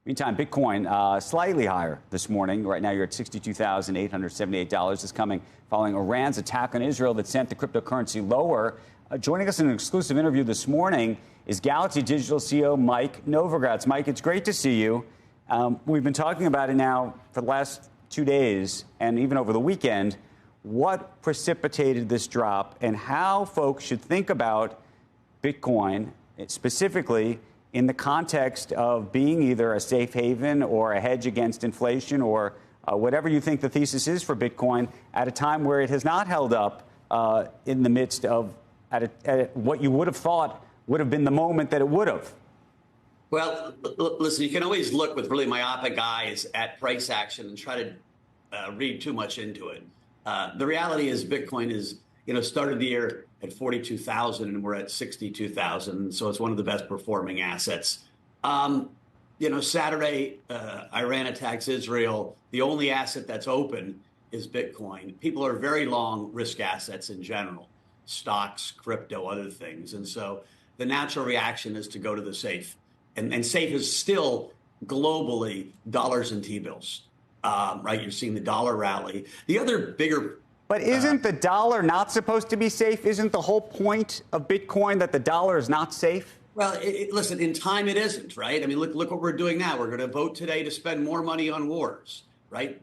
Meantime, Bitcoin slightly higher this morning. Right now, you're at $62,878. This coming following Iran's attack on Israel that sent the cryptocurrency lower. Joining us in an exclusive interview this morning is Galaxy Digital CEO Mike Novogratz. Mike, it's great to see you. We've been talking about it now for the last 2 days and even over the weekend. What precipitated this drop and how folks should think about Bitcoin specifically in the context of being either a safe haven or a hedge against inflation or whatever you think the thesis is for Bitcoin at a time where it has not held up in the midst of at what you would have thought would have been the moment that it would have? Well, listen, you can always look with really myopic eyes at price action and try to read too much into it. The reality is Bitcoin is, started the year at 42,000 and we're at 62,000. So it's one of the best performing assets. Saturday, Iran attacks Israel. The only asset that's open is Bitcoin. People are very long risk assets in general, stocks, crypto, other things. And so the natural reaction is to go to the safe. And safe is still globally dollars and T-bills, right? You're seeing the dollar rally. The other bigger... But isn't the dollar not supposed to be safe? Isn't the whole point of Bitcoin that the dollar is not safe? Well, listen, in time it isn't, right? I mean, look what we're doing now. We're going to vote today to spend more money on wars, right?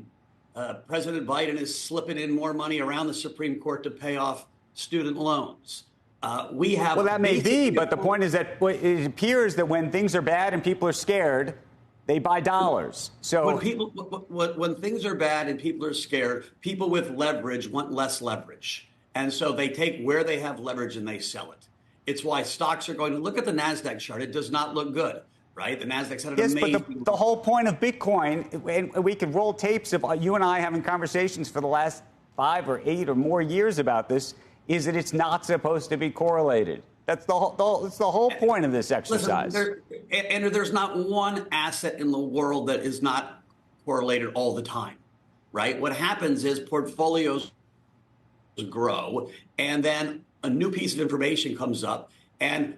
President Biden is slipping in more money around the Supreme Court to pay off student loans. We have... Well, that may be, but the point is that it appears that when things are bad and people are scared, they buy dollars. So when things are bad and people are scared, people with leverage want less leverage. And so they take where they have leverage and they sell it. It's why stocks are going to look at the NASDAQ chart. It does not look good, right? The NASDAQ's had an amazing... Yes, but the whole point of Bitcoin, and we could roll tapes of you and I having conversations for the last 5 or 8 or more years about this, is that it's not supposed to be correlated. That's the whole point of this exercise. Listen, there's not one asset in the world that is not correlated all the time, right? What happens is portfolios grow, and then a new piece of information comes up, and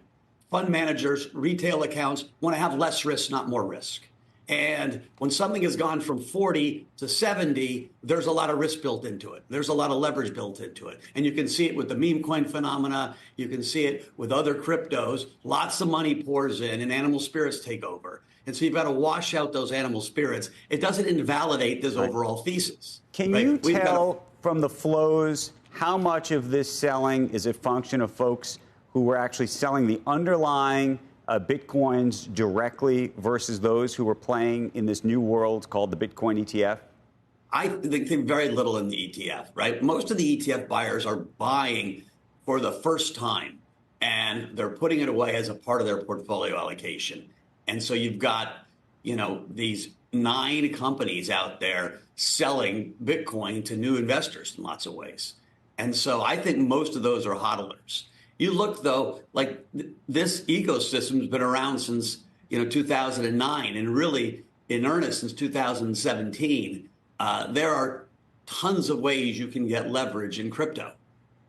fund managers, retail accounts want to have less risk, not more risk. And when something has gone from 40 to 70, there's a lot of risk built into it. There's a lot of leverage built into it. And you can see it with the meme coin phenomena. You can see it with other cryptos. Lots of money pours in and animal spirits take over. And so you've got to wash out those animal spirits. It doesn't invalidate this overall thesis. Can you tell from the flows how much of this selling is a function of folks who were actually selling the underlying Bitcoins directly versus those who were playing in this new world called the Bitcoin ETF? I think very little in the ETF, right? Most of the ETF buyers are buying for the first time, and they're putting it away as a part of their portfolio allocation. And so you've got, these 9 companies out there selling Bitcoin to new investors in lots of ways. And so I think most of those are hodlers. You look, though, like this ecosystem has been around since, 2009 and really in earnest since 2017. There are tons of ways you can get leverage in crypto.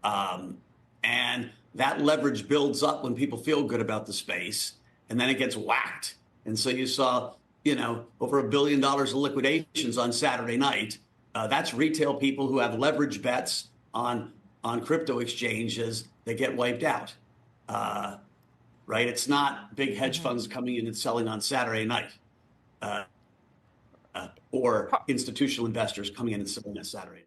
And that leverage builds up when people feel good about the space, and then it gets whacked. And so you saw, over $1 billion of liquidations on Saturday night. That's retail people who have leverage bets on crypto exchanges that get wiped out, right? It's not big hedge funds coming in and selling on Saturday night or institutional investors coming in and selling on Saturday.